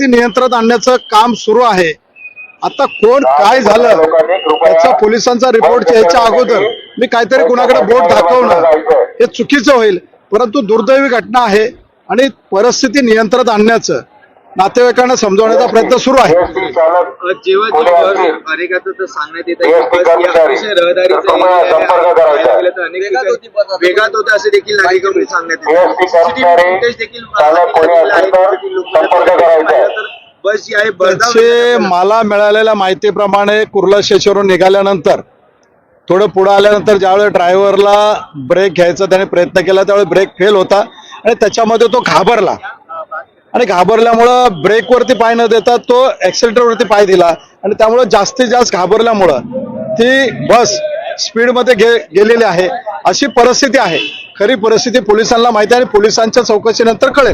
परिस्थिती नियंत्रणात आणण्याचं काम सुरू आहे। आता कोण काय झालं त्याचा पोलिसांचा रिपोर्ट याच्या अगोदर मी काहीतरी कुणाकडे बोट दाखवणं हे चुकीचं होईल, परंतु दुर्दैवी घटना आहे आणि परिस्थिती नियंत्रणात आणण्याचं नातेवाईकांना समजवण्याचा प्रयत्न सुरू आहे। सांगण्यात येत आहे वेगात होतं असं देखील नागरिकांनी सांगण्यात बस जी आहे त्याचे मला मिळालेल्या माहितीप्रमाणे कुर्ला स्टेशनवरून निघाल्यानंतर थोडं पुढे आल्यानंतर ज्यावेळेस ड्रायव्हरला ब्रेक घ्यायचा त्याने प्रयत्न केला त्यावेळेस ब्रेक फेल होता आणि त्याच्यामध्ये तो घाबरला आणि घाबरल्यामुळं ब्रेकवरती पाय न देता तो ॲक्सिलेटरवरती पाय दिला आणि त्यामुळे जास्तीत जास्त घाबरल्यामुळं ती बस स्पीडमध्ये गेलेली आहे। अशी परिस्थिती आहे। खरी परिस्थिती पोलिसांना माहिती आहे आणि पोलिसांच्या चौकशीनंतर कळेल।